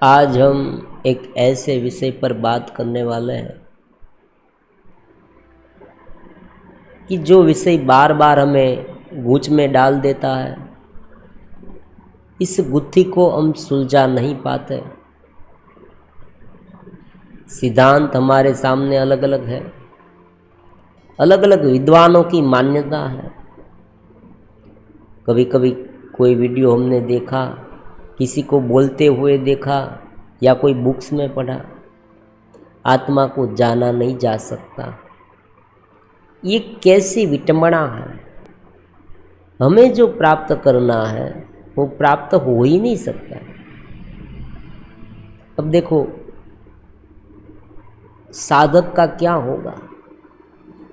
आज हम एक ऐसे विषय पर बात करने वाले हैं कि जो विषय बार बार हमें गूंच में डाल देता है। इस गुत्थी को हम सुलझा नहीं पाते। सिद्धांत हमारे सामने अलग अलग है, अलग अलग विद्वानों की मान्यता है। कभी कभी कोई वीडियो हमने देखा, किसी को बोलते हुए देखा या कोई बुक्स में पढ़ा, आत्मा को जाना नहीं जा सकता। ये कैसी विटंबना है। हमें जो प्राप्त करना है वो प्राप्त हो ही नहीं सकता। अब देखो, साधक का क्या होगा?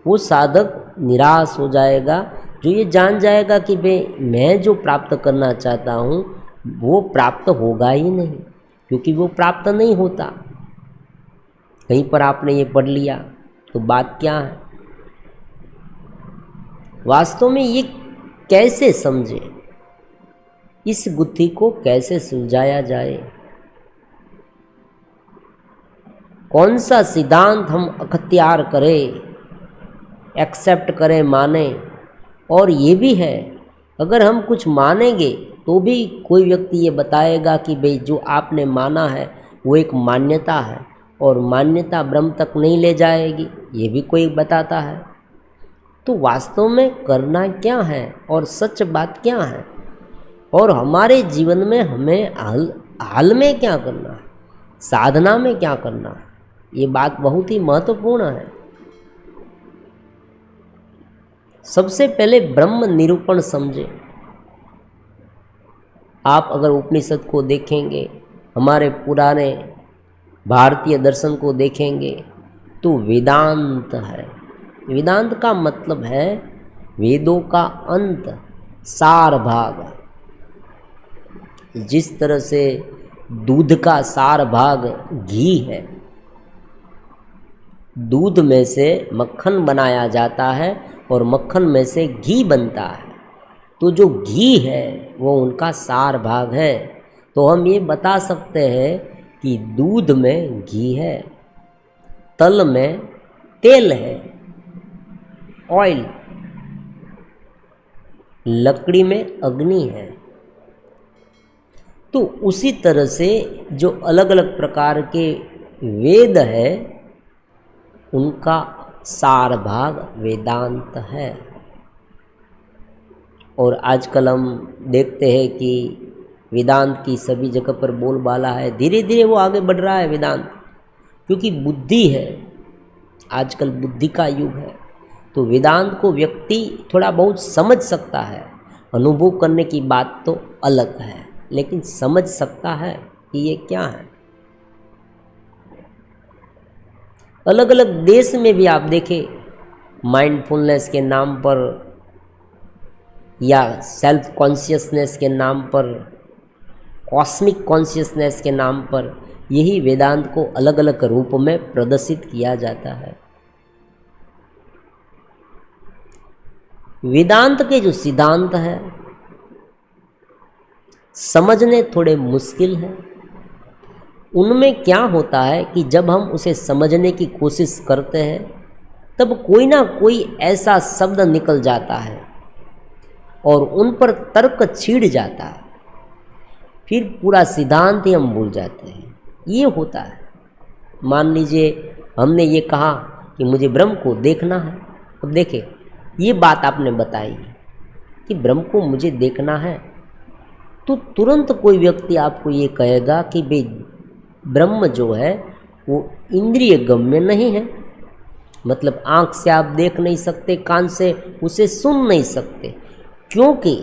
वो साधक निराश हो जाएगा जो ये जान जाएगा कि भाई मैं जो प्राप्त करना चाहता हूँ वो प्राप्त होगा ही नहीं, क्योंकि वो प्राप्त नहीं होता। कहीं पर आपने ये पढ़ लिया तो बात क्या है? वास्तव में ये कैसे समझे, इस गुत्थी को कैसे सुलझाया जाए? कौन सा सिद्धांत हम अख्तियार करें, एक्सेप्ट करें, माने? और ये भी है, अगर हम कुछ मानेंगे तो भी कोई व्यक्ति ये बताएगा कि भाई जो आपने माना है वो एक मान्यता है और मान्यता ब्रह्म तक नहीं ले जाएगी, ये भी कोई बताता है। तो वास्तव में करना क्या है और सच बात क्या है, और हमारे जीवन में हमें हाल में क्या करना है, साधना में क्या करना है, ये बात बहुत ही महत्वपूर्ण है। सबसे पहले ब्रह्म निरूपण समझे। आप अगर उपनिषद को देखेंगे, हमारे पुराने भारतीय दर्शन को देखेंगे तो वेदांत है। वेदांत का मतलब है वेदों का अंत, सार भाग। जिस तरह से दूध का सार भाग घी है, दूध में से मक्खन बनाया जाता है और मक्खन में से घी बनता है, तो जो घी है वो उनका सार भाग है। तो हम ये बता सकते हैं कि दूध में घी है, तल में तेल है, ऑयल, लकड़ी में अग्नि है। तो उसी तरह से जो अलग अलग प्रकार के वेद है उनका सार भाग वेदांत है। और आजकल हम देखते हैं कि वेदांत की सभी जगह पर बोलबाला है। धीरे धीरे वो आगे बढ़ रहा है वेदांत, क्योंकि बुद्धि है, आजकल बुद्धि का युग है। तो वेदांत को व्यक्ति थोड़ा बहुत समझ सकता है, अनुभव करने की बात तो अलग है, लेकिन समझ सकता है कि ये क्या है। अलग अलग देश में भी आप देखें, माइंडफुलनेस के नाम पर या सेल्फ कॉन्शियसनेस के नाम पर, कॉस्मिक कॉन्शियसनेस के नाम पर यही वेदांत को अलग अलग रूप में प्रदर्शित किया जाता है। वेदांत के जो सिद्धांत है समझने थोड़े मुश्किल हैं। उनमें क्या होता है कि जब हम उसे समझने की कोशिश करते हैं तब कोई ना कोई ऐसा शब्द निकल जाता है और उन पर तर्क छिड़ जाता है, फिर पूरा सिद्धांत ही हम भूल जाते हैं। ये होता है। मान लीजिए हमने ये कहा कि मुझे ब्रह्म को देखना है। अब देखें, ये बात आपने बताई कि ब्रह्म को मुझे देखना है, तो तुरंत कोई व्यक्ति आपको ये कहेगा कि भाई ब्रह्म जो है वो इंद्रिय गम्य नहीं है, मतलब आँख से आप देख नहीं सकते, कान से उसे सुन नहीं सकते, क्योंकि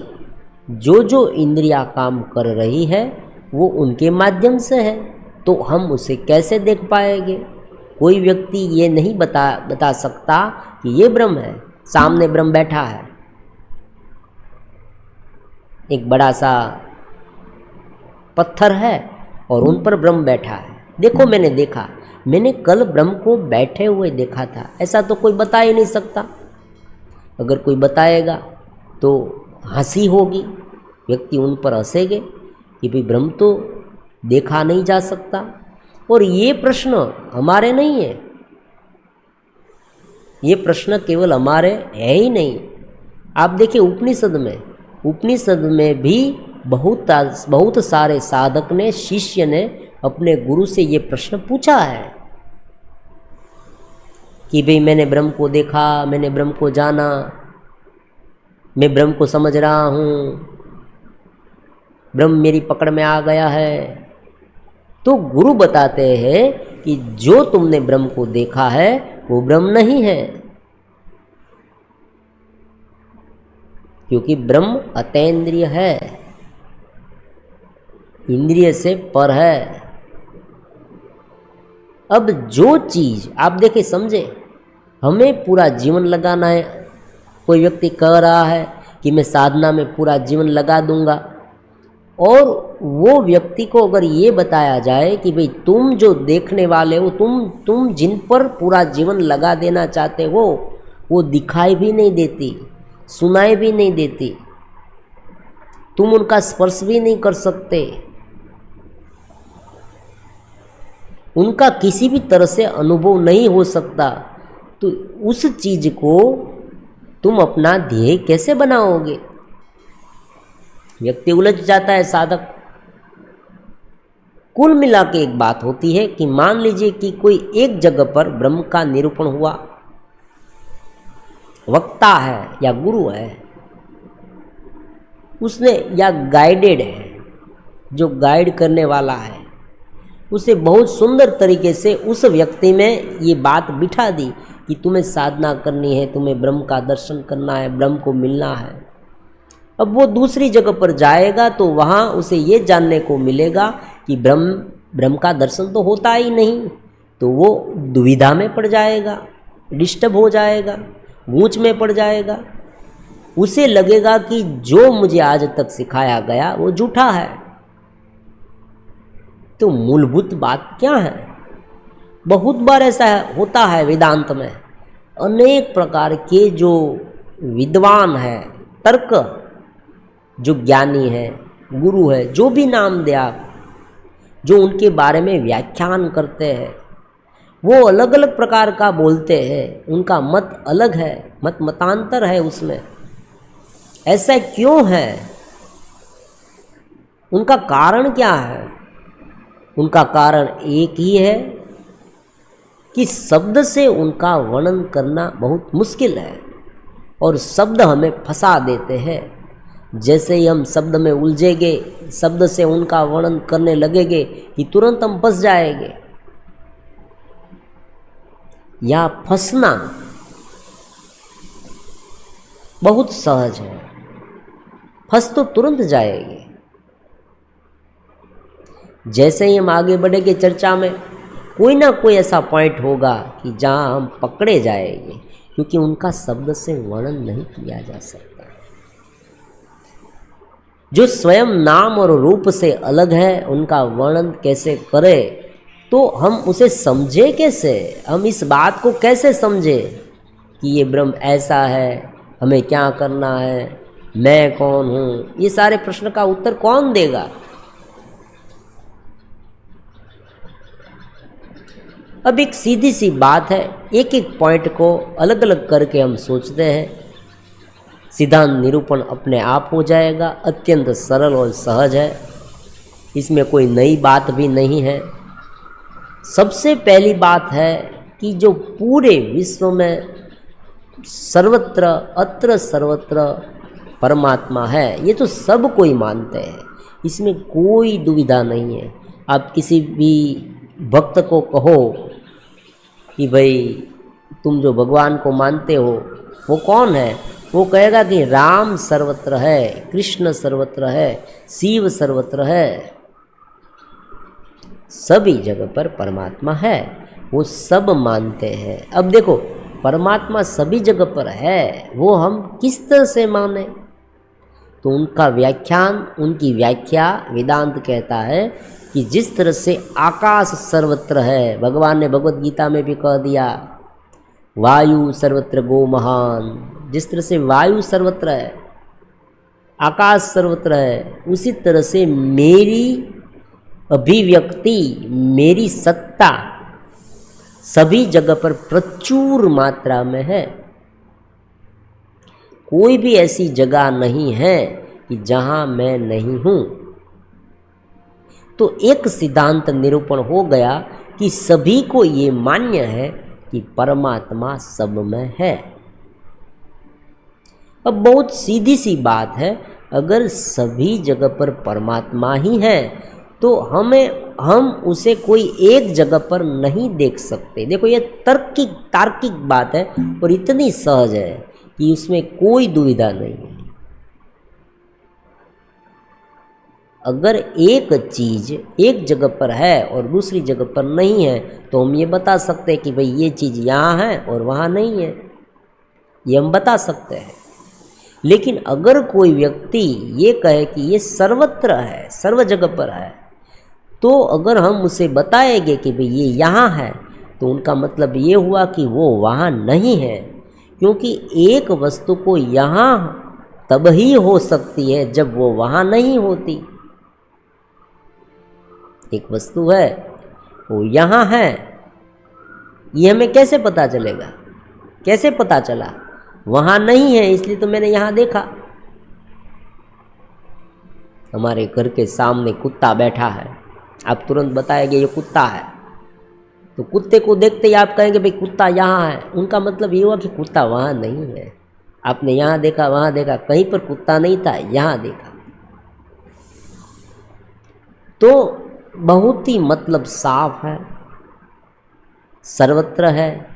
जो जो इंद्रिया काम कर रही है वो उनके माध्यम से है, तो हम उसे कैसे देख पाएंगे? कोई व्यक्ति ये नहीं बता सकता कि ये ब्रह्म है, सामने ब्रह्म बैठा है, एक बड़ा सा पत्थर है और उन पर ब्रह्म बैठा है। देखो, मैंने देखा, मैंने कल ब्रह्म को बैठे हुए देखा था, ऐसा तो कोई बता ही नहीं सकता। अगर कोई बताएगा तो हंसी होगी, व्यक्ति उन पर हंसेंगे कि भाई ब्रह्म तो देखा नहीं जा सकता। और ये प्रश्न हमारे नहीं है, ये प्रश्न केवल हमारे है ही नहीं। आप देखिए उपनिषद में भी बहुत सारे साधक ने, शिष्य ने अपने गुरु से ये प्रश्न पूछा है कि भाई मैंने ब्रह्म को देखा, मैंने ब्रह्म को जाना, मैं ब्रह्म को समझ रहा हूँ, ब्रह्म मेरी पकड़ में आ गया है। तो गुरु बताते हैं कि जो तुमने ब्रह्म को देखा है वो ब्रह्म नहीं है, क्योंकि ब्रह्म अतीन्द्रिय है, इंद्रिय से पर है। अब जो चीज आप देखे समझे, हमें पूरा जीवन लगाना है। कोई व्यक्ति कह रहा है कि मैं साधना में पूरा जीवन लगा दूंगा, और वो व्यक्ति को अगर ये बताया जाए कि भाई तुम जो देखने वाले हो, तुम जिन पर पूरा जीवन लगा देना चाहते हो, वो दिखाई भी नहीं देती, सुनाई भी नहीं देती, तुम उनका स्पर्श भी नहीं कर सकते, उनका किसी भी तरह से अनुभव नहीं हो सकता, तो उस चीज को तुम अपना ध्येय कैसे बनाओगे? व्यक्ति उलझ जाता है, साधक। कुल मिला के एक बात होती है कि मान लीजिए कि कोई एक जगह पर ब्रह्म का निरूपण हुआ, वक्ता है या गुरु है, उसने या गाइडेड है, जो गाइड करने वाला है, उसे बहुत सुंदर तरीके से उस व्यक्ति में ये बात बिठा दी कि तुम्हें साधना करनी है, तुम्हें ब्रह्म का दर्शन करना है, ब्रह्म को मिलना है। अब वो दूसरी जगह पर जाएगा तो वहाँ उसे ये जानने को मिलेगा कि ब्रह्म का दर्शन तो होता ही नहीं, तो वो दुविधा में पड़ जाएगा, डिस्टर्ब हो जाएगा, गूंच में पड़ जाएगा। उसे लगेगा कि जो मुझे आज तक सिखाया गया वो झूठा है। तो मूलभूत बात क्या है? बहुत बार ऐसा होता है वेदांत में, अनेक प्रकार के जो विद्वान है, तर्क जो ज्ञानी है, गुरु है, जो भी नाम दे आप, जो उनके बारे में व्याख्यान करते हैं, वो अलग अलग प्रकार का बोलते हैं, उनका मत अलग है, मतांतर है उसमें। ऐसा क्यों है? उनका कारण क्या है? उनका कारण एक ही है कि शब्द से उनका वर्णन करना बहुत मुश्किल है, और शब्द हमें फंसा देते हैं। जैसे ही हम शब्द में उलझेंगे, शब्द से उनका वर्णन करने लगेंगे कि तुरंत हम फंस जाएंगे। या फंसना बहुत सहज है, फंस तो तुरंत जाएंगे। जैसे ही हम आगे बढ़ेंगे चर्चा में, कोई ना कोई ऐसा पॉइंट होगा कि जहां हम पकड़े जाएंगे, क्योंकि उनका शब्द से वर्णन नहीं किया जा सकता। जो स्वयं नाम और रूप से अलग है, उनका वर्णन कैसे करें? तो हम उसे समझे कैसे? हम इस बात को कैसे समझे कि ये ब्रह्म ऐसा है, हमें क्या करना है, मैं कौन हूँ? ये सारे प्रश्न का उत्तर कौन देगा? अब एक सीधी सी बात है, एक एक पॉइंट को अलग अलग करके हम सोचते हैं, सिद्धांत निरूपण अपने आप हो जाएगा। अत्यंत सरल और सहज है, इसमें कोई नई बात भी नहीं है। सबसे पहली बात है कि जो पूरे विश्व में सर्वत्र अत्र सर्वत्र परमात्मा है, ये तो सब कोई मानते हैं, इसमें कोई दुविधा नहीं है। आप किसी भी भक्त को कहो कि भाई तुम जो भगवान को मानते हो वो कौन है, वो कहेगा कि राम सर्वत्र है, कृष्ण सर्वत्र है, शिव सर्वत्र है, सभी जगह पर परमात्मा है, वो सब मानते हैं। अब देखो, परमात्मा सभी जगह पर है, वो हम किस तरह से माने? तो उनका व्याख्यान, उनकी व्याख्या वेदांत कहता है कि जिस तरह से आकाश सर्वत्र है, भगवान ने भगवत गीता में भी कह दिया, वायु सर्वत्र गो महान, जिस तरह से वायु सर्वत्र है, आकाश सर्वत्र है, उसी तरह से मेरी अभिव्यक्ति, मेरी सत्ता सभी जगह पर प्रचुर मात्रा में है। कोई भी ऐसी जगह नहीं है कि जहां मैं नहीं हूं। तो एक सिद्धांत निरूपण हो गया कि सभी को ये मान्य है कि परमात्मा सब में है। अब बहुत सीधी सी बात है, अगर सभी जगह पर परमात्मा ही है तो हम उसे कोई एक जगह पर नहीं देख सकते। देखो, ये तार्किक बात है और इतनी सहज है कि उसमें कोई दुविधा नहीं है। अगर एक चीज एक जगह पर है और दूसरी जगह पर नहीं है तो हम ये बता सकते हैं कि भाई ये चीज यहाँ है और वहाँ नहीं है, ये हम बता सकते हैं। लेकिन अगर कोई व्यक्ति ये कहे कि ये सर्वत्र है, सर्व जगह पर है, तो अगर हम उसे बताएंगे कि भाई ये यहाँ है तो उनका मतलब ये हुआ कि वो वहाँ नहीं है। क्योंकि एक वस्तु को यहाँ तब ही हो सकती है जब वो वहाँ नहीं होती। एक वस्तु है, वो यहाँ है, ये हमें कैसे पता चलेगा? कैसे पता चला? वहाँ नहीं है इसलिए तो मैंने यहाँ देखा। हमारे घर के सामने कुत्ता बैठा है, आप तुरंत बताएंगे ये कुत्ता है, तो कुत्ते को देखते ही आप कहेंगे भाई कुत्ता यहाँ है। उनका मतलब ये हुआ कि कुत्ता वहाँ नहीं है। आपने यहाँ देखा, वहाँ देखा, कहीं पर कुत्ता नहीं था, यहाँ देखा। तो बहुत ही मतलब साफ है, सर्वत्र है,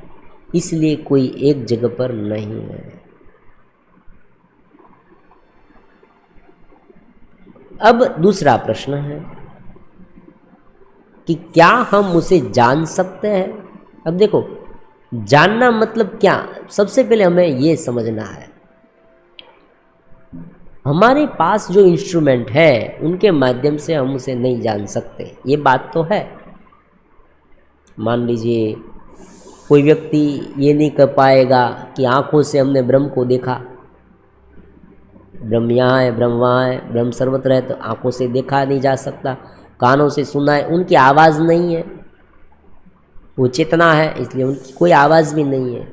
इसलिए कोई एक जगह पर नहीं है। अब दूसरा प्रश्न है कि क्या हम उसे जान सकते हैं? अब देखो, जानना मतलब क्या? सबसे पहले हमें ये समझना है, हमारे पास जो इंस्ट्रूमेंट है उनके माध्यम से हम उसे नहीं जान सकते, ये बात तो है। मान लीजिए कोई व्यक्ति ये नहीं कर पाएगा कि आँखों से हमने ब्रह्म को देखा, ब्रह्म यहाँ है, ब्रह्म वहाँ है, ब्रह्म सर्वत्र है, तो आँखों से देखा नहीं जा सकता। कानों से सुना है, उनकी आवाज़ नहीं है, वो चेतना है इसलिए उनकी कोई आवाज़ भी नहीं है,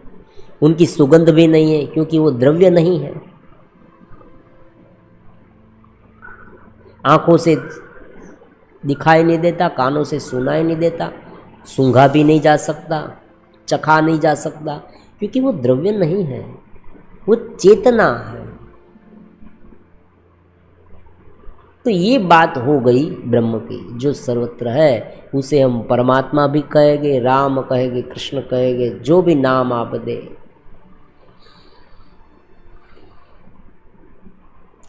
उनकी सुगंध भी नहीं है क्योंकि वो द्रव्य नहीं है। आँखों से दिखाई नहीं देता, कानों से सुनाई नहीं देता, सूंघा भी नहीं जा सकता, चखा नहीं जा सकता, क्योंकि वो द्रव्य नहीं है, वो चेतना है। तो ये बात हो गई ब्रह्म की, जो सर्वत्र है। उसे हम परमात्मा भी कहेंगे, राम कहेंगे, कृष्ण कहेंगे, जो भी नाम आप दे।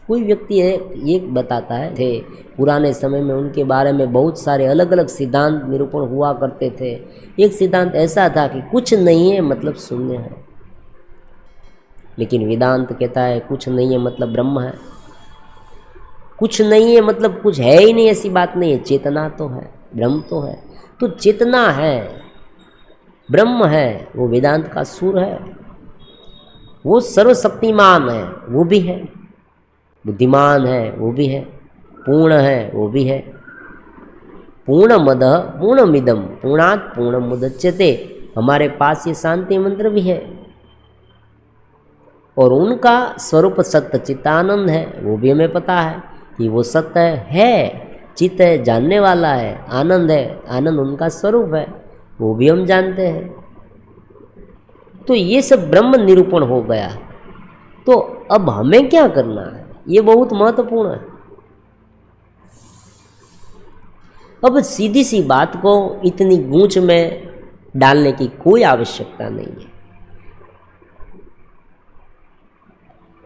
कोई व्यक्ति है ये बताता है थे पुराने समय में उनके बारे में बहुत सारे अलग अलग सिद्धांत निरूपण हुआ करते थे। एक सिद्धांत ऐसा था कि कुछ नहीं है मतलब शून्य है, लेकिन वेदांत कहता है कुछ नहीं है मतलब ब्रह्म है। कुछ नहीं है मतलब कुछ है ही नहीं, ऐसी बात नहीं है, चेतना तो है, ब्रह्म तो है। तो चेतना है, ब्रह्म है, वो वेदांत का सुर है। वो सर्वशक्तिमान है, वो भी है, बुद्धिमान है, वो भी है, पूर्ण है, वो भी है। पूर्णमदः पूर्णमिदं पूर्णात् पूर्णमुदच्यते, हमारे पास ये शांति मंत्र भी है। और उनका स्वरूप सत्य चित्तानंद है, वो भी हमें पता है कि वो सत्य है, चित्त है, जानने वाला है, आनंद है, आनंद उनका स्वरूप है, वो भी हम जानते हैं। तो ये सब ब्रह्म निरूपण हो गया। तो अब हमें क्या करना है, ये बहुत महत्वपूर्ण है। अब सीधी सी बात को इतनी गूंच में डालने की कोई आवश्यकता नहीं है।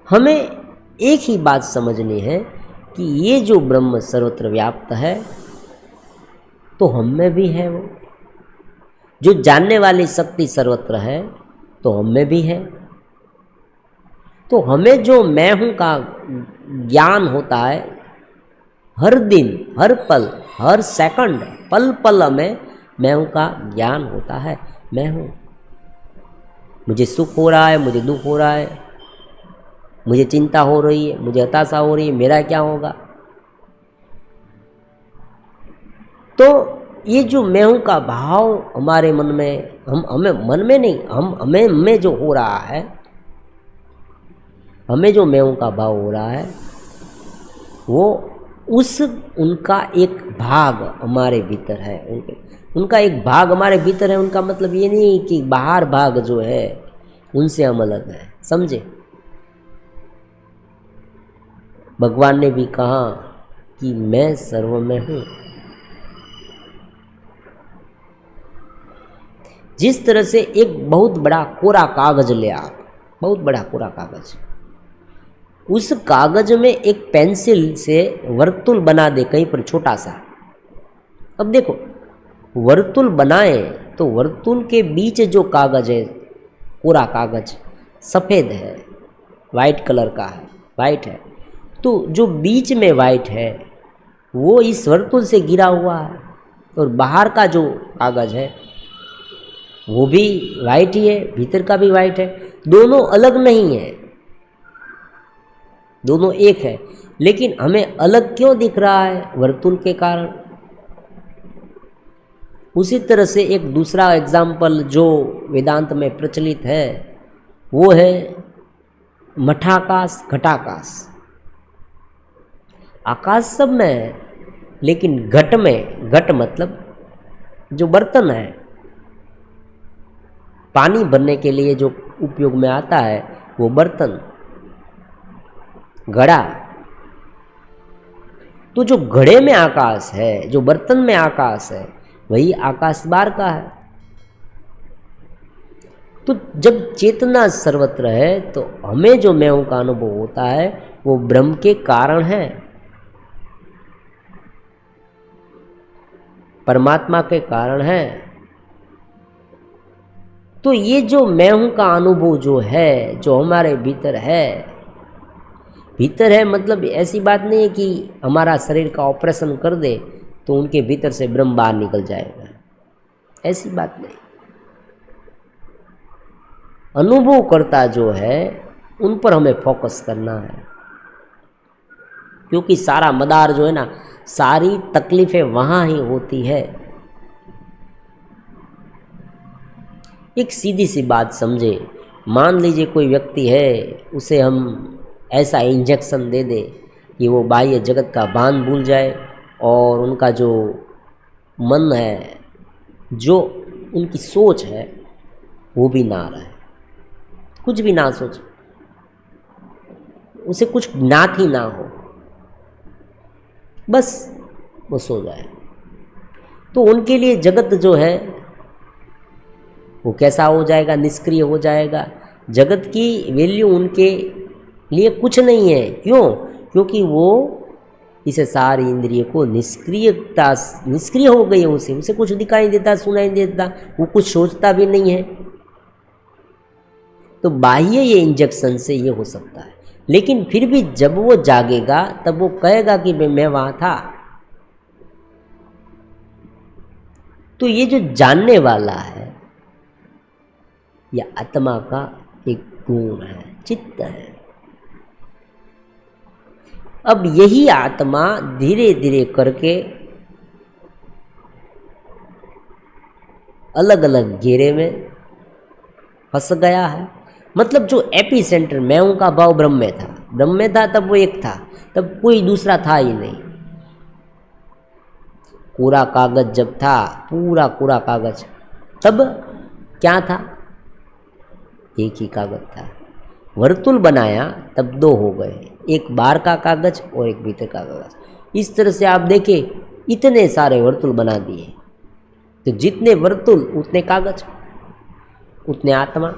हमें एक ही बात समझनी है कि ये जो ब्रह्म सर्वत्र व्याप्त है तो हम में भी है, वो जो जानने वाली शक्ति सर्वत्र है तो हम में भी है। तो हमें जो मैं हूँ का ज्ञान होता है हर दिन, हर पल, हर सेकंड, पल पल हमें मैं हूँ का ज्ञान होता है। मैं हूँ, मुझे सुख हो रहा है, मुझे दुख हो रहा है, मुझे चिंता हो रही है, मुझे हताशा हो रही है, मेरा क्या होगा। तो ये जो मैं हूँ का भाव हमारे मन में, हमें मन में नहीं, हमें जो हो रहा है, हमें जो मैं हूँ का भाव हो रहा है, वो उनका एक भाग हमारे भीतर है, उनका एक भाग हमारे भीतर है। उनका मतलब ये नहीं कि बाहर भाग जो है उनसे हम अलग हैं, समझे। भगवान ने भी कहा कि मैं सर्व में हूँ। जिस तरह से एक बहुत बड़ा कोरा कागज ले आप, बहुत बड़ा कोरा कागज, उस कागज में एक पेंसिल से वर्तुल बना दे कहीं पर छोटा सा। अब देखो, वर्तुल बनाए तो वर्तुल के बीच जो कागज है, कोरा कागज सफ़ेद है, वाइट कलर का है, वाइट है, तो जो बीच में वाइट है वो इस वर्तुल से घिरा हुआ है, और बाहर का जो कागज है वो भी वाइट ही है, भीतर का भी वाइट है। दोनों अलग नहीं है, दोनों एक है, लेकिन हमें अलग क्यों दिख रहा है? वर्तुल के कारण। उसी तरह से एक दूसरा एग्जाम्पल जो वेदांत में प्रचलित है वो है मठाकाश घटाकाश। आकाश सब में है, लेकिन घट में, घट मतलब जो बर्तन है, पानी भरने के लिए जो उपयोग में आता है वो बर्तन, घड़ा। तो जो घड़े में आकाश है, जो बर्तन में आकाश है, वही आकाश बार का है। तो जब चेतना सर्वत्र है तो हमें जो मैं हूं का अनुभव होता है वो ब्रह्म के कारण है, परमात्मा के कारण है। तो ये जो मैं हूं का अनुभव जो है, जो हमारे भीतर है, भीतर है मतलब ऐसी बात नहीं है कि हमारा शरीर का ऑपरेशन कर दे तो उनके भीतर से ब्रह्म बाहर निकल जाएगा, ऐसी बात नहीं। अनुभव करता जो है उन पर हमें फोकस करना है, क्योंकि सारा मदार जो है ना, सारी तकलीफें वहाँ ही होती है। एक सीधी सी बात समझे, मान लीजिए कोई व्यक्ति है, उसे हम ऐसा इंजेक्शन दे दे कि वो बाह्य जगत का भान भूल जाए और उनका जो मन है, जो उनकी सोच है वो भी ना रहे, कुछ भी ना सोचे, उसे कुछ ज्ञात ही ना हो, बस वो सो जाए। तो उनके लिए जगत जो है वो कैसा हो जाएगा? निष्क्रिय हो जाएगा। जगत की वैल्यू उनके लिए कुछ नहीं है। क्यों? क्योंकि वो इसे सारी इंद्रिय को निष्क्रिय हो गई है, उसे कुछ दिखाई देता, सुनाई देता, वो कुछ सोचता भी नहीं है। तो बाह्य ये इंजेक्शन से ये हो सकता है, लेकिन फिर भी जब वो जागेगा तब वो कहेगा कि मैं वहाँ था। तो ये जो जानने वाला है यह आत्मा का एक गुण है, चित्त है। अब यही आत्मा धीरे धीरे करके अलग अलग घेरे में फंस गया है। मतलब जो एपी सेंटर मैं हूं का भाव ब्रह्म में था, तब वो एक था, तब कोई दूसरा था ही नहीं। पूरा कागज जब था, पूरा कागज, तब क्या था? एक ही कागज था। वर्तुल बनाया तब दो हो गए, एक बाहर का कागज और एक भीतर का कागज। इस तरह से आप देखें, इतने सारे वर्तुल बना दिए, तो जितने वर्तुल उतने कागज, उतने आत्मा।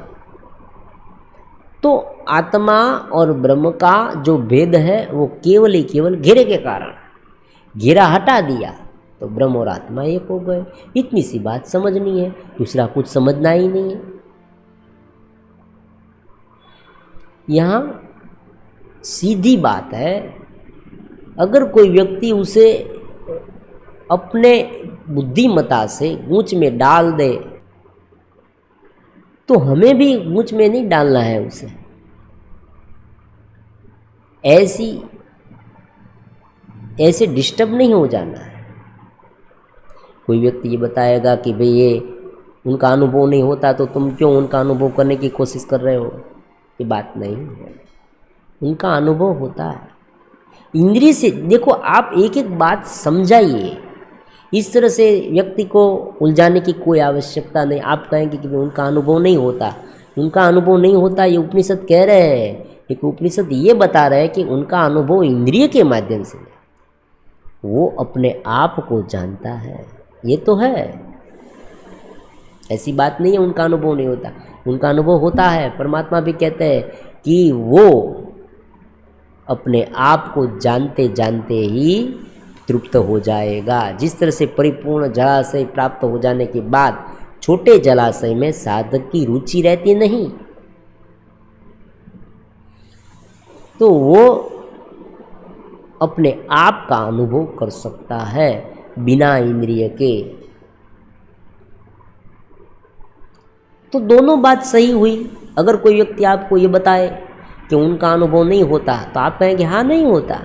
तो आत्मा और ब्रह्म का जो भेद है वो केवल ही केवल घेरे के कारण, घेरा हटा दिया तो ब्रह्म और आत्मा एक हो गए। इतनी सी बात समझनी है, दूसरा कुछ समझना ही नहीं है। यहाँ सीधी बात है, अगर कोई व्यक्ति उसे अपने बुद्धिमता से गूंच में डाल दे तो हमें भी गूंच में नहीं डालना है उसे। ऐसे डिस्टर्ब नहीं हो जाना है। कोई व्यक्ति ये बताएगा कि भाई ये उनका अनुभव नहीं होता तो तुम क्यों उनका अनुभव करने की कोशिश कर रहे हो, ये बात नहीं है। उनका अनुभव होता है इंद्रिय से। देखो आप एक एक बात समझाइए, इस तरह से व्यक्ति को उलझाने की कोई आवश्यकता नहीं। आप कहेंगे कि उनका अनुभव नहीं होता, उनका अनुभव नहीं होता ये उपनिषद कह रहे हैं, लेकिन उपनिषद ये बता रहे हैं कि उनका अनुभव इंद्रिय के माध्यम से, वो अपने आप को जानता है, ये तो है। ऐसी बात नहीं है उनका अनुभव नहीं होता, उनका अनुभव होता है। परमात्मा भी कहते हैं कि वो अपने आप को जानते जानते ही तृप्त हो जाएगा। जिस तरह से परिपूर्ण जलाशय प्राप्त हो जाने के बाद छोटे जलाशय में साधक की रुचि रहती नहीं, तो वो अपने आप का अनुभव कर सकता है बिना इंद्रिय के। तो दोनों बात सही हुई। अगर कोई व्यक्ति आपको ये बताए कि उनका अनुभव नहीं होता तो आप कहेंगे हाँ नहीं होता।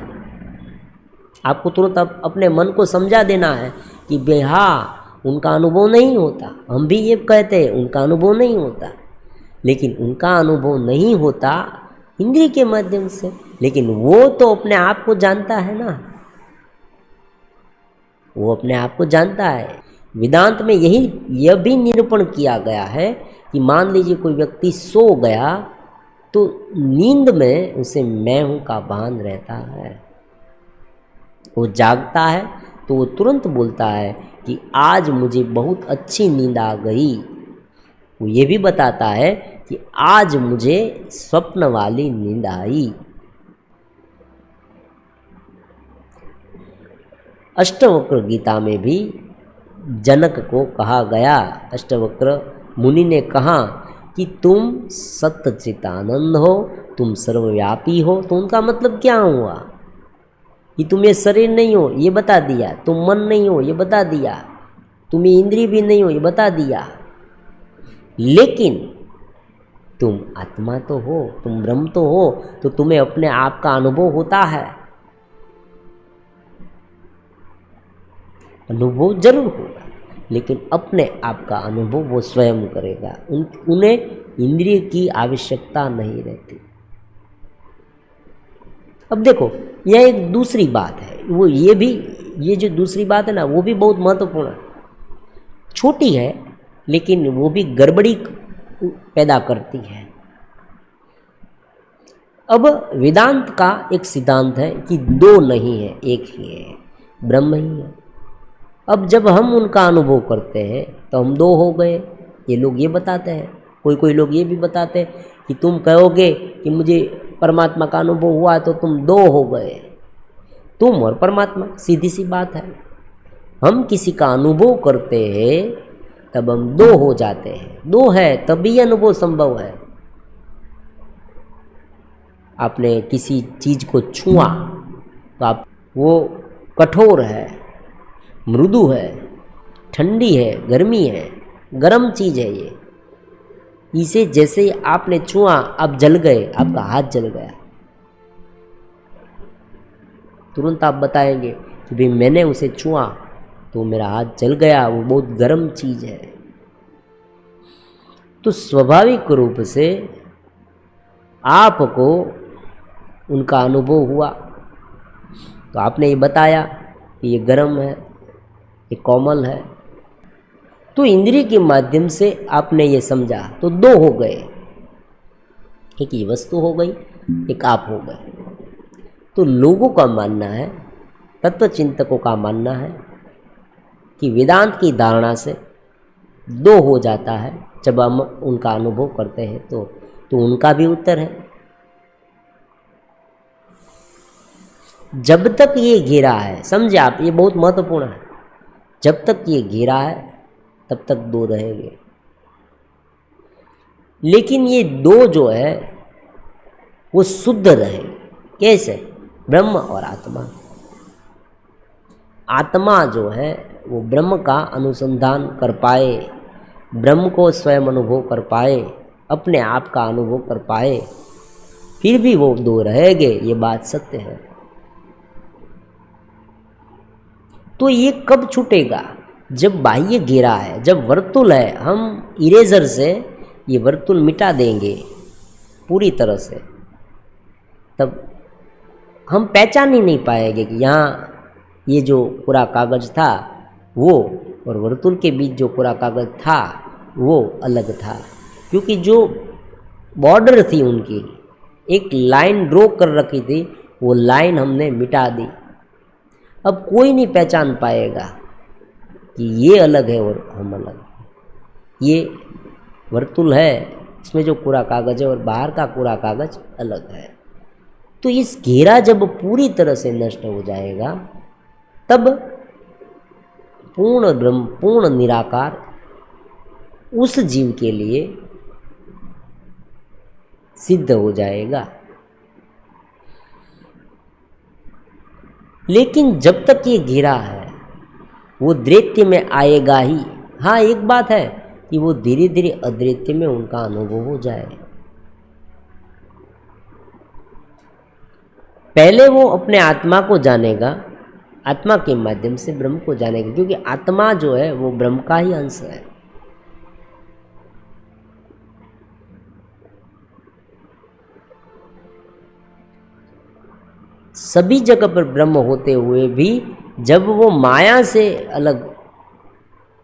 आपको तुरंत अपने मन को समझा देना है कि भाई हाँ उनका अनुभव नहीं होता। हम भी ये कहते हैं उनका अनुभव नहीं होता, लेकिन उनका अनुभव नहीं होता इंद्रिय के माध्यम से, लेकिन वो तो अपने आप को जानता है ना, वो अपने आप को जानता है। वेदांत में यह भी निरूपण किया गया है कि मान लीजिए कोई व्यक्ति सो गया तो नींद में उसे मैं हूँ का भान रहता है। वो जागता है तो वो तुरंत बोलता है कि आज मुझे बहुत अच्छी नींद आ गई। वो ये भी बताता है कि आज मुझे स्वप्न वाली नींद आई। अष्टवक्र गीता में भी जनक को कहा गया, अष्टवक्र मुनि ने कहा कि तुम सच्चिदानंद हो, तुम सर्वव्यापी हो। तो उनका मतलब क्या हुआ कि तुम ये शरीर नहीं हो, ये बता दिया। तुम मन नहीं हो, ये बता दिया। तुम ये इंद्रिय भी नहीं हो, ये बता दिया। लेकिन तुम आत्मा तो हो, तुम ब्रह्म तो हो, तो तुम्हें अपने आप का अनुभव होता है। अनुभव जरूर होगा, लेकिन अपने आप का अनुभव वो स्वयं करेगा। उन्हें इंद्रिय की आवश्यकता नहीं रहती। अब देखो यह एक दूसरी बात है, वो ये जो दूसरी बात है ना, वो भी बहुत महत्वपूर्ण है। छोटी है लेकिन वो भी गड़बड़ी पैदा करती है। अब वेदांत का एक सिद्धांत है कि दो नहीं है, एक ही है, ब्रह्म ही है। अब जब हम उनका अनुभव करते हैं तो हम दो हो गए, ये लोग ये बताते हैं। कोई लोग ये भी बताते हैं कि तुम कहोगे कि मुझे परमात्मा का अनुभव हुआ तो तुम दो हो गए, तुम और परमात्मा, सीधी सी बात है। हम किसी का अनुभव करते हैं तब हम दो हो जाते हैं। दो है तभी अनुभव संभव है। आपने किसी चीज को छुआ तो आप, वो कठोर है, मृदु है, ठंडी है, गर्मी है, गर्म चीज है ये। इसे जैसे ही आपने छुआ आप जल गए, आपका हाथ जल गया। तुरंत आप बताएंगे कि भाई मैंने उसे छुआ तो मेरा हाथ जल गया, वो बहुत गर्म चीज है। तो स्वाभाविक रूप से आपको उनका अनुभव हुआ, तो आपने ये बताया कि ये गर्म है, ये कोमल है। तो इंद्रिय के माध्यम से आपने ये समझा तो दो हो गए, एक ये वस्तु हो गई, एक आप हो गए। तो लोगों का मानना है, तत्वचिंतकों का मानना है कि वेदांत की धारणा से दो हो जाता है जब हम उनका अनुभव करते हैं। तो उनका भी उत्तर है जब तक ये घेरा है, समझे आप, ये बहुत महत्वपूर्ण है। जब तक ये घेरा है तब तक दो रहेंगे, लेकिन ये दो जो है वो शुद्ध रहे। कैसे? ब्रह्म और आत्मा। आत्मा जो है वो ब्रह्म का अनुसंधान कर पाए, ब्रह्म को स्वयं अनुभव कर पाए, अपने आप का अनुभव कर पाए, फिर भी वो दो रहेंगे, ये बात सत्य है। तो ये कब छूटेगा? जब बाह्य घेरा है, जब वर्तुल है, हम इरेजर से ये वर्तुल मिटा देंगे पूरी तरह से, तब हम पहचान ही नहीं पाएंगे कि यहाँ ये जो पूरा कागज़ था वो और वर्तुल के बीच जो पूरा कागज़ था वो अलग था, क्योंकि जो बॉर्डर थी उनकी, एक लाइन ड्रॉ कर रखी थी, वो लाइन हमने मिटा दी। अब कोई नहीं पहचान पाएगा कि ये अलग है और हम अलग। ये वर्तुल है, इसमें जो पूरा कागज़ है और बाहर का पूरा कागज़ अलग है। तो इस घेरा जब पूरी तरह से नष्ट हो जाएगा, तब पूर्ण ब्रह्म, पूर्ण निराकार उस जीव के लिए सिद्ध हो जाएगा। लेकिन जब तक ये घेरा है वो द्वैत्य में आएगा ही। हाँ, एक बात है कि वो धीरे धीरे अद्वैत्य में उनका अनुभव हो जाए। पहले वो अपने आत्मा को जानेगा, आत्मा के माध्यम से ब्रह्म को जानेगा, क्योंकि आत्मा जो है वो ब्रह्म का ही अंश है। सभी जगह पर ब्रह्म होते हुए भी जब वो माया से अलग,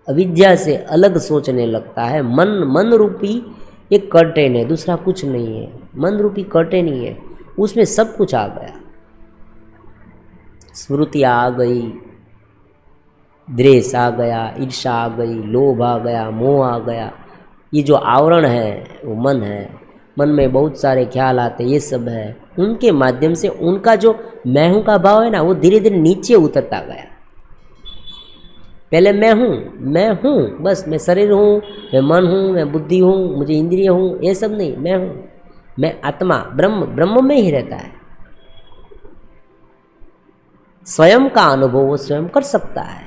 अविद्या से अलग सोचने लगता है, मन रूपी एक कर्टेन है, दूसरा कुछ नहीं है। मन रूपी कर्टेन ही है, उसमें सब कुछ आ गया। स्मृतियाँ आ गई, द्वेष आ गया, ईर्षा आ गई, लोभ आ गया, मोह आ गया। ये जो आवरण है वो मन है, मन में बहुत सारे ख्याल आते, ये सब है। उनके माध्यम से उनका जो मैं हूँ का भाव है ना, वो धीरे धीरे नीचे उतरता गया। पहले मैं हूँ, बस मैं शरीर हूँ, मैं मन हूँ, मैं बुद्धि हूँ, मुझे इंद्रिय हूँ, ये सब नहीं। मैं हूँ, मैं आत्मा, ब्रह्म में ही रहता है। स्वयं का अनुभव वो स्वयं कर सकता है।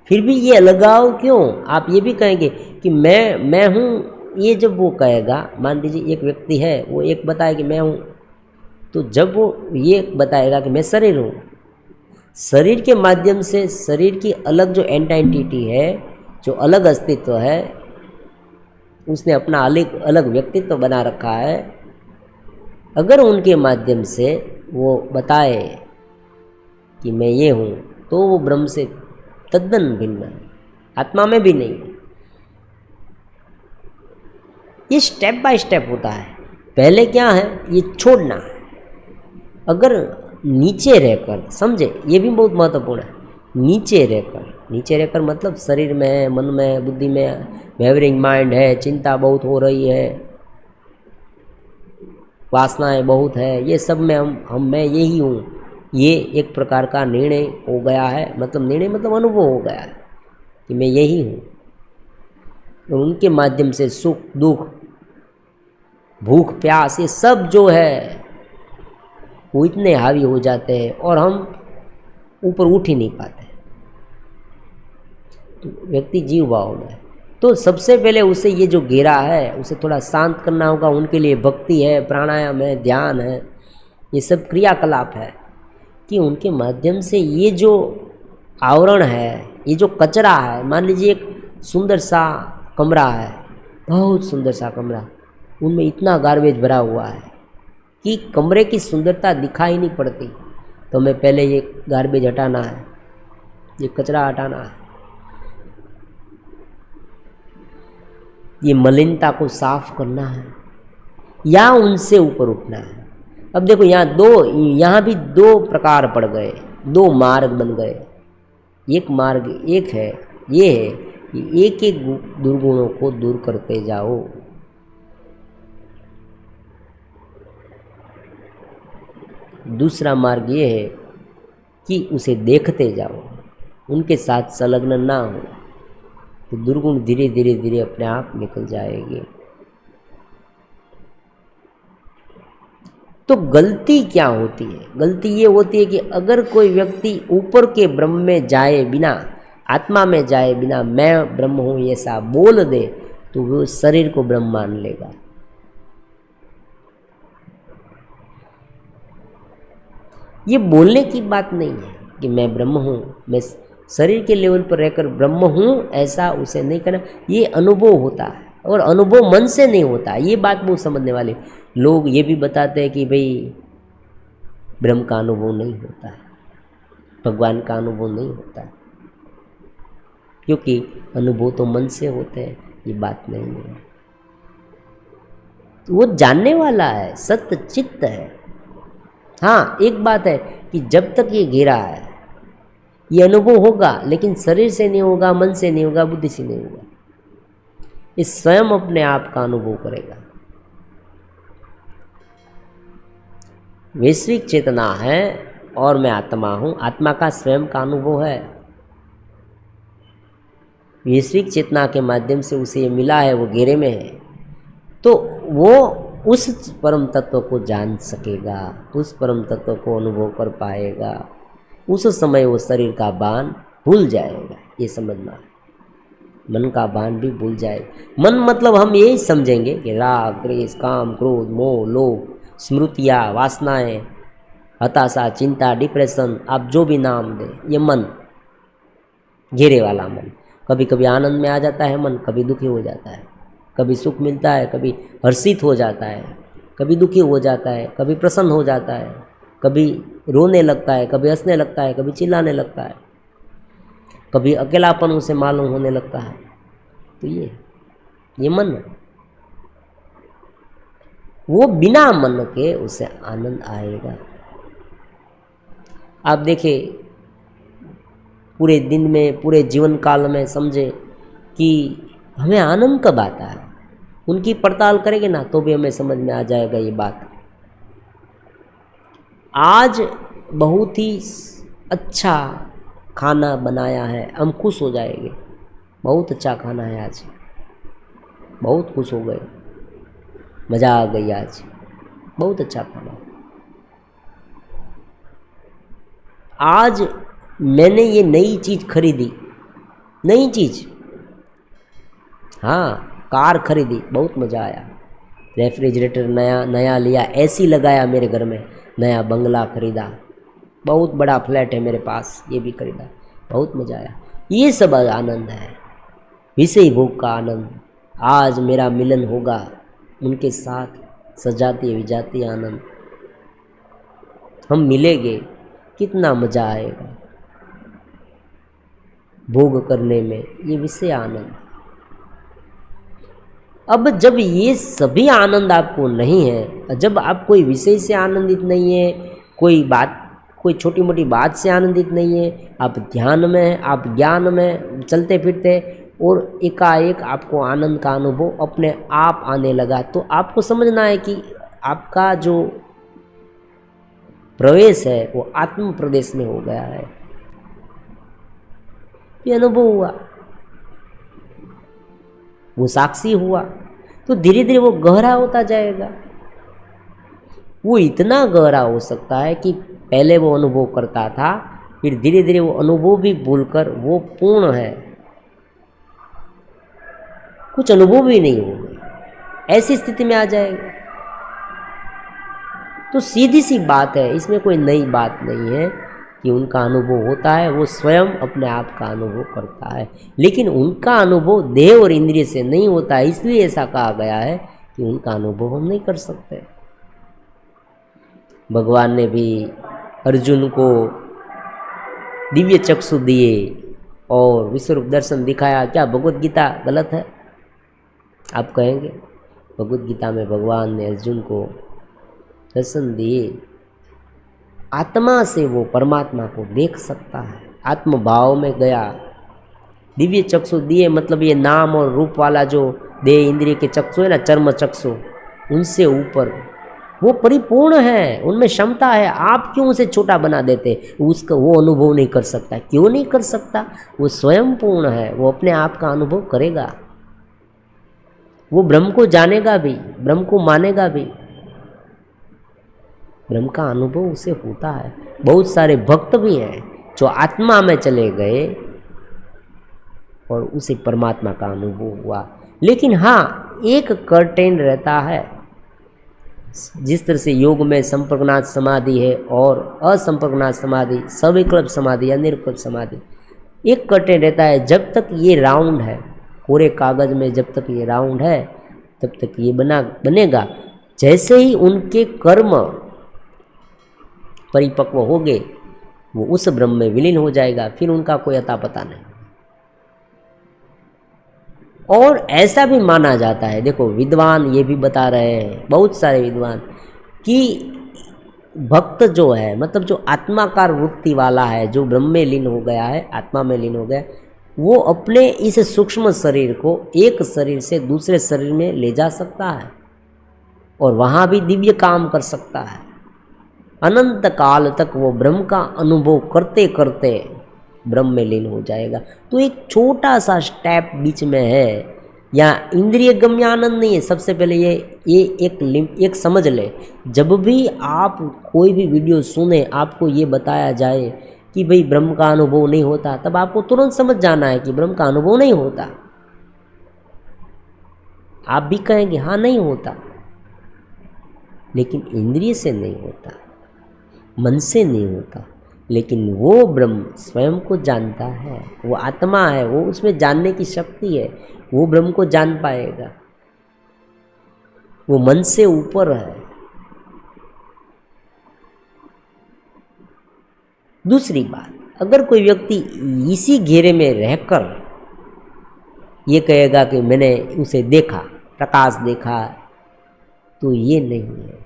फिर भी ये अलगाव क्यों? आप ये भी कहेंगे कि मैं हूँ, ये जब वो कहेगा, मान लीजिए एक व्यक्ति है, वो एक बताए कि मैं हूँ, तो जब वो ये बताएगा कि मैं शरीर हूँ, शरीर के माध्यम से शरीर की अलग जो एंटाइटी है, जो अलग अस्तित्व है, उसने अपना अलग व्यक्तित्व बना रखा है। अगर उनके माध्यम से वो बताए कि मैं ये हूँ, तो वो ब्रह्म से तद्दन भिन्न है, आत्मा में भी नहीं है। ये स्टेप बाय स्टेप होता है। पहले क्या है, ये छोड़ना है। अगर नीचे रहकर समझे, ये भी बहुत महत्वपूर्ण है। नीचे रहकर मतलब शरीर में है, मन में, बुद्धि में वेवरिंग माइंड है, चिंता बहुत हो रही है, वासनाएं बहुत है, ये सब में मैं यही हूँ, ये एक प्रकार का निर्णय हो गया है। मतलब निर्णय मतलब अनुभव हो गया है कि मैं यही हूँ। तो उनके माध्यम से सुख दुख, भूख प्यास, ये सब जो है वो इतने हावी हो जाते हैं और हम ऊपर उठ ही नहीं पाते। तो व्यक्ति जीव भाव में, तो सबसे पहले उसे ये जो घेरा है उसे थोड़ा शांत करना होगा। उनके लिए भक्ति है, प्राणायाम है, ध्यान है, ये सब क्रियाकलाप है कि उनके माध्यम से ये जो आवरण है, ये जो कचरा है, मान लीजिए एक सुंदर सा कमरा है, बहुत सुंदर सा कमरा, उनमें इतना गार्बेज भरा हुआ है कि कमरे की सुंदरता दिखाई नहीं पड़ती। तो हमें पहले ये गार्बेज हटाना है, ये कचरा हटाना है, ये मलिनता को साफ करना है, या उनसे ऊपर उठना है। अब देखो यहाँ भी दो प्रकार पड़ गए, दो मार्ग बन गए। एक मार्ग एक है, ये है कि एक एक दुर्गुणों को दूर करते जाओ। दूसरा मार्ग ये है कि उसे देखते जाओ, उनके साथ संलग्न ना हो, तो दुर्गुण धीरे धीरे अपने आप निकल जाएंगे। तो गलती क्या होती है? गलती ये होती है कि अगर कोई व्यक्ति ऊपर के ब्रह्म में जाए बिना, आत्मा में जाए बिना, मैं ब्रह्म हूँ ऐसा बोल दे, तो वो शरीर को ब्रह्म मान लेगा। ये बोलने की बात नहीं है कि मैं ब्रह्म हूँ, मैं शरीर के लेवल पर रहकर ब्रह्म हूँ, ऐसा उसे नहीं करना। ये अनुभव होता है और अनुभव मन से नहीं होता। ये बात बहुत समझने वाले लोग ये भी बताते हैं कि भाई ब्रह्म का अनुभव नहीं होता है, भगवान का अनुभव नहीं होता है, क्योंकि अनुभव तो मन से होते हैं। ये बात नहीं है, वो जानने वाला है, सत्य चित्त है। हाँ, एक बात है कि जब तक ये घिरा है ये अनुभव होगा, लेकिन शरीर से नहीं होगा, मन से नहीं होगा, बुद्धि से नहीं होगा। ये स्वयं अपने आप का अनुभव करेगा। वैश्विक चेतना है और मैं आत्मा हूँ, आत्मा का स्वयं का अनुभव है। वैश्विक चेतना के माध्यम से उसे ये मिला है, वो घेरे में है, तो वो उस परम तत्व को जान सकेगा, उस परम तत्व को अनुभव कर पाएगा। उस समय वो शरीर का बाण भूल जाएगा। ये समझना है, मन का बाण भी भूल जाएगा। मन मतलब हम यही समझेंगे कि राग, द्वेष, काम, क्रोध, मोह, लोभ, स्मृतियाँ, वासनाएं, हताशा, चिंता, डिप्रेशन, आप जो भी नाम दें, ये मन, घेरे वाला मन। कभी कभी आनंद में आ जाता है मन, कभी दुखी हो जाता है, कभी सुख मिलता है, कभी हर्षित हो जाता है, कभी दुखी हो जाता है, कभी प्रसन्न हो जाता है, कभी रोने लगता है, कभी हंसने लगता है, कभी चिल्लाने लगता है, कभी अकेलापन उसे मालूम होने लगता है। तो ये मन है। वो बिना मन के उसे आनंद आएगा। आप देखिए, पूरे दिन में, पूरे जीवन काल में समझे कि हमें आनंद कब आता है, उनकी पड़ताल करेंगे ना तो भी हमें समझ में आ जाएगा ये बात। आज बहुत ही अच्छा खाना बनाया है, हम खुश हो जाएंगे। बहुत अच्छा खाना है आज, बहुत खुश हो गए, मज़ा आ गई आज, बहुत अच्छा खाना। आज मैंने ये नई चीज़ खरीदी, नई चीज़, हाँ, कार खरीदी, बहुत मज़ा आया। रेफ्रिजरेटर नया लिया, एसी लगाया मेरे घर में, नया बंगला खरीदा, बहुत बड़ा फ्लैट है मेरे पास, ये भी खरीदा, बहुत मज़ा आया। ये सब आनंद है, विषय भोग का आनंद। आज मेरा मिलन होगा उनके साथ, सजाती विजाती आनंद, हम मिलेंगे, कितना मज़ा आएगा भोग करने में, ये विषय आनंद। अब जब ये सभी आनंद आपको नहीं है, जब आप कोई विषय से आनंदित नहीं है, कोई छोटी मोटी बात से आनंदित नहीं है, आप ध्यान में हैं, आप ज्ञान में चलते फिरते, और एकाएक आपको आनंद का अनुभव अपने आप आने लगा, तो आपको समझना है कि आपका जो प्रवेश है वो आत्म प्रदेश में हो गया है। ये अनुभव हुआ, वो साक्षी हुआ, तो धीरे धीरे वो गहरा होता जाएगा। वो इतना गहरा हो सकता है कि पहले वो अनुभव करता था, फिर धीरे धीरे वो अनुभव भी भूलकर वो पूर्ण है, कुछ अनुभव भी नहीं होगा, ऐसी स्थिति में आ जाएगा। तो सीधी सी बात है, इसमें कोई नई बात नहीं है कि उनका अनुभव होता है, वो स्वयं अपने आप का अनुभव करता है, लेकिन उनका अनुभव देह और इंद्रिय से नहीं होता है। इसलिए ऐसा कहा गया है कि उनका अनुभव हम नहीं कर सकते। भगवान ने भी अर्जुन को दिव्य चक्षु दिए और विश्वरूप दर्शन दिखाया। क्या भगवत गीता गलत है? आप कहेंगे भगवत गीता में भगवान ने अर्जुन को दर्शन दिए, आत्मा से वो परमात्मा को देख सकता है, आत्म भाव में गया। दिव्य चक्षु दिए मतलब ये नाम और रूप वाला जो देह इंद्रिय के चक्षु है ना, चर्म चक्षु, उनसे ऊपर वो परिपूर्ण है, उनमें क्षमता है। आप क्यों उसे छोटा बना देते? उसका वो अनुभव नहीं कर सकता। क्यों नहीं कर सकता? वो स्वयं पूर्ण है, वो अपने आप का अनुभव करेगा, वो ब्रह्म को जानेगा भी, ब्रह्म को मानेगा भी, ब्रह्म का अनुभव उसे होता है। बहुत सारे भक्त भी हैं जो आत्मा में चले गए और उसे परमात्मा का अनुभव हुआ। लेकिन हाँ, एक कर्टेन रहता है, जिस तरह से योग में संपर्कनाथ समाधि है और असंपर्कनाथ समाधि, सविकल्प समाधि या निर्विकल्प समाधि, एक कर्टेन रहता है। जब तक ये राउंड है, पूरे कागज में जब तक ये राउंड है तब तक ये बनेगा। जैसे ही उनके कर्म परिपक्व हो गए, वो उस ब्रह्म में विलीन हो जाएगा, फिर उनका कोई अता पता नहीं। और ऐसा भी माना जाता है, देखो विद्वान ये भी बता रहे हैं, बहुत सारे विद्वान, कि भक्त जो है, मतलब जो आत्माकार वृत्ति वाला है, जो ब्रह्म में लीन हो गया है, आत्मा में लीन हो गया, वो अपने इस सूक्ष्म शरीर को एक शरीर से दूसरे शरीर में ले जा सकता है और वहाँ भी दिव्य काम कर सकता है। अनंत काल तक वो ब्रह्म का अनुभव करते करते ब्रह्म में लीन हो जाएगा। तो एक छोटा सा स्टेप बीच में है, या इंद्रिय गम्यानंद नहीं है। सबसे पहले ये एक समझ ले, जब भी आप कोई भी वीडियो सुने, आपको ये बताया जाए कि भाई ब्रह्म का अनुभव नहीं होता, तब आपको तुरंत समझ जाना है कि ब्रह्म का अनुभव नहीं होता। आप भी कहेंगे हाँ नहीं होता, लेकिन इंद्रिय से नहीं होता, मन से नहीं होता, लेकिन वो ब्रह्म स्वयं को जानता है, वो आत्मा है, वो उसमें जानने की शक्ति है, वो ब्रह्म को जान पाएगा, वो मन से ऊपर है। दूसरी बात, अगर कोई व्यक्ति इसी घेरे में रहकर ये कहेगा कि मैंने उसे देखा, प्रकाश देखा, तो ये नहीं है।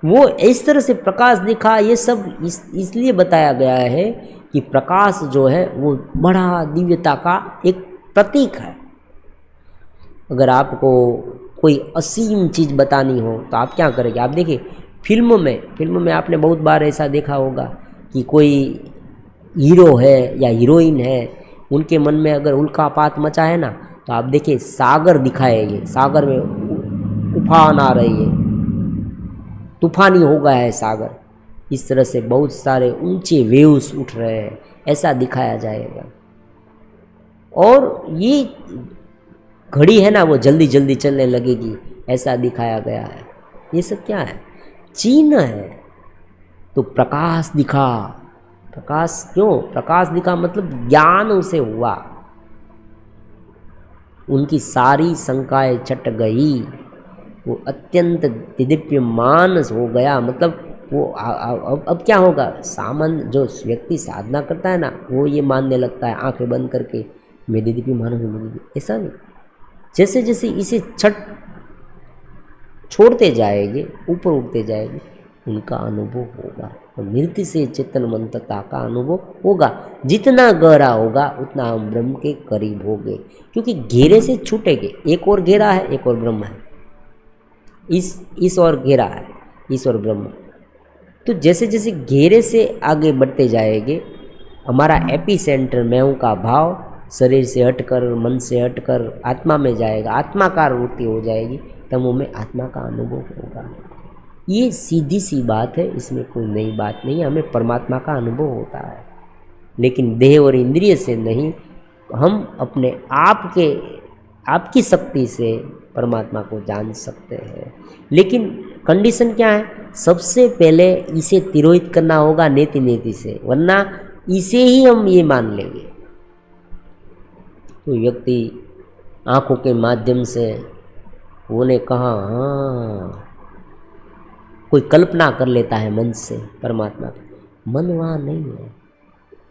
वो इस तरह से प्रकाश दिखा, ये सब इसलिए बताया गया है कि प्रकाश जो है वो बड़ा दिव्यता का एक प्रतीक है। अगर आपको कोई असीम चीज़ बतानी हो तो आप क्या करेंगे? आप देखिए फिल्म में आपने बहुत बार ऐसा देखा होगा कि कोई हीरो है या हीरोइन है, उनके मन में अगर उल्कापात मचा है ना, तो आप देखिए सागर दिखाएंगे, सागर में उफान आ रही है, तूफानी हो गया है सागर, इस तरह से बहुत सारे ऊंचे वेव्स उठ रहे हैं, ऐसा दिखाया जाएगा। और ये घड़ी है ना, वो जल्दी जल्दी चलने लगेगी, ऐसा दिखाया गया है। ये सब क्या है? चिन्ह है। तो प्रकाश दिखा, प्रकाश क्यों? प्रकाश दिखा मतलब ज्ञान उसे हुआ, उनकी सारी शंकाएं छट गई, वो अत्यंत दिव्यमान हो गया। मतलब वो अब क्या होगा? सामान्य जो व्यक्ति साधना करता है ना, वो ये मानने लगता है आंखें बंद करके मैं दिव्यमान हूँ, ऐसा नहीं। जैसे जैसे इसे छोड़ते जाएंगे, ऊपर उठते जाएंगे, उनका अनुभव होगा, और नृत्य से चेतन मंतता का अनुभव होगा। जितना गहरा होगा उतना हम ब्रह्म के करीब होंगे, क्योंकि घेरे से छूटेंगे। एक और घेरा है, एक और ब्रह्म है, इस और घेरा है, इस और ब्रह्म। तो जैसे जैसे घेरे से आगे बढ़ते जाएंगे, हमारा एपी सेंटर मैं का भाव शरीर से हटकर, मन से हटकर आत्मा में जाएगा, आत्माकार वृत्ति हो जाएगी, तब हमें आत्मा का अनुभव होगा। ये सीधी सी बात है, इसमें कोई नई बात नहीं है। हमें परमात्मा का अनुभव होता है, लेकिन देह और इंद्रिय से नहीं। हम अपने आपकी शक्ति से परमात्मा को जान सकते हैं, लेकिन कंडीशन क्या है? सबसे पहले इसे तिरोहित करना होगा नेति नेति से, वरना इसे ही हम ये मान लेंगे। तो व्यक्ति आँखों के माध्यम से उन्हें कहा, हाँ, कोई कल्पना कर लेता है मन से परमात्मा का। मन वहाँ नहीं है।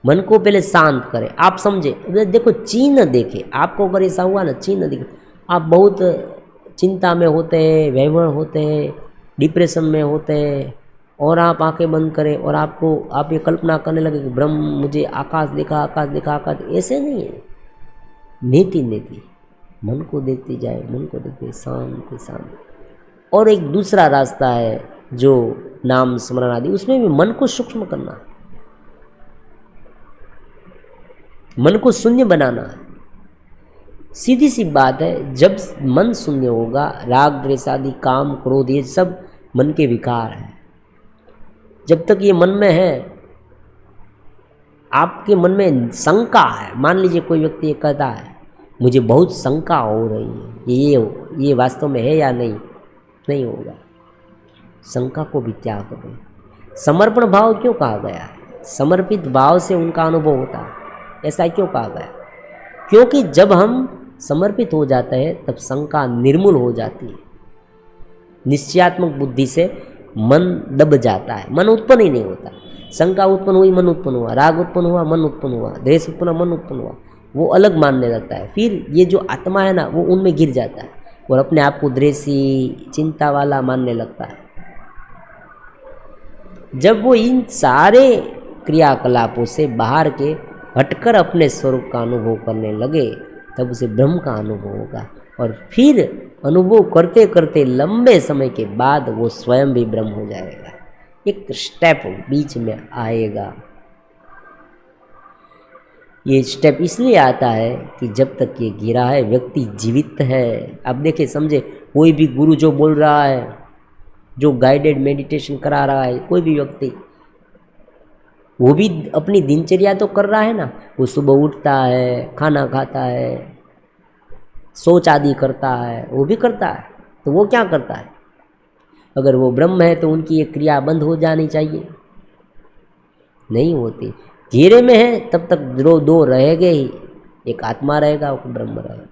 मन को पहले शांत करें, आप समझे। देखो चिन्ह देखे, आपको अगर ऐसा हुआ ना, चिन्ह देखे, आप बहुत चिंता में होते हैं, व्यवहार होते हैं, डिप्रेशन में होते हैं, और आप आंखें बंद करें और आप ये कल्पना करने लगे कि ब्रह्म, मुझे आकाश दिखा, आकाश दिखा, आकाश। ऐसे नहीं है। नेति नेति मन को देखते जाए, मन को देखते, शांति शांति। और एक दूसरा रास्ता है जो नाम स्मरण आदि, उसमें भी मन को सूक्ष्म करना, मन को शून्य बनाना है। सीधी सी बात है, जब मन शून्य होगा, राग द्वेष आदि, काम क्रोध, ये सब मन के विकार हैं। जब तक ये मन में है, आपके मन में शंका है, मान लीजिए कोई व्यक्ति ये कहता है मुझे बहुत शंका हो रही है, ये वास्तव में है या नहीं, नहीं होगा। शंका को भी त्याग दें। समर्पण भाव क्यों कहा गया है? समर्पित भाव से उनका अनुभव होता है, ऐसा क्यों कहा गया? क्योंकि जब हम समर्पित हो जाते हैं तब शंका निर्मूल हो जाती है। निश्चयात्मक बुद्धि से मन दब जाता है, मन उत्पन्न ही नहीं होता। शंका उत्पन्न हुई, मन उत्पन्न हुआ, राग उत्पन्न हुआ, मन उत्पन्न हुआ, द्वेष उत्पन्न हुआ, मन उत्पन्न हुआ, वो अलग मानने लगता है। फिर ये जो आत्मा है ना, वो उनमें गिर जाता है और अपने आप को द्वेषी, चिंता वाला मानने लगता है। जब वो इन सारे क्रियाकलापों से बाहर के हटकर अपने स्वरूप का अनुभव करने लगे, तब उसे ब्रह्म का अनुभव होगा। और फिर अनुभव करते करते लंबे समय के बाद वो स्वयं भी ब्रह्म हो जाएगा। एक स्टेप बीच में आएगा। ये स्टेप इसलिए आता है कि जब तक ये गिरा है व्यक्ति जीवित है। अब देखिए, समझे, कोई भी गुरु जो बोल रहा है, जो गाइडेड मेडिटेशन करा रहा है, कोई भी व्यक्ति, वो भी अपनी दिनचर्या तो कर रहा है ना। वो सुबह उठता है, खाना खाता है, शौच आदि करता है, वो भी करता है। तो वो क्या करता है? अगर वो ब्रह्म है तो उनकी ये क्रिया बंद हो जानी चाहिए, नहीं होती। घेरे में है तब तक दो रहेंगे ही, एक आत्मा रहेगा, एक ब्रह्म रहेगा।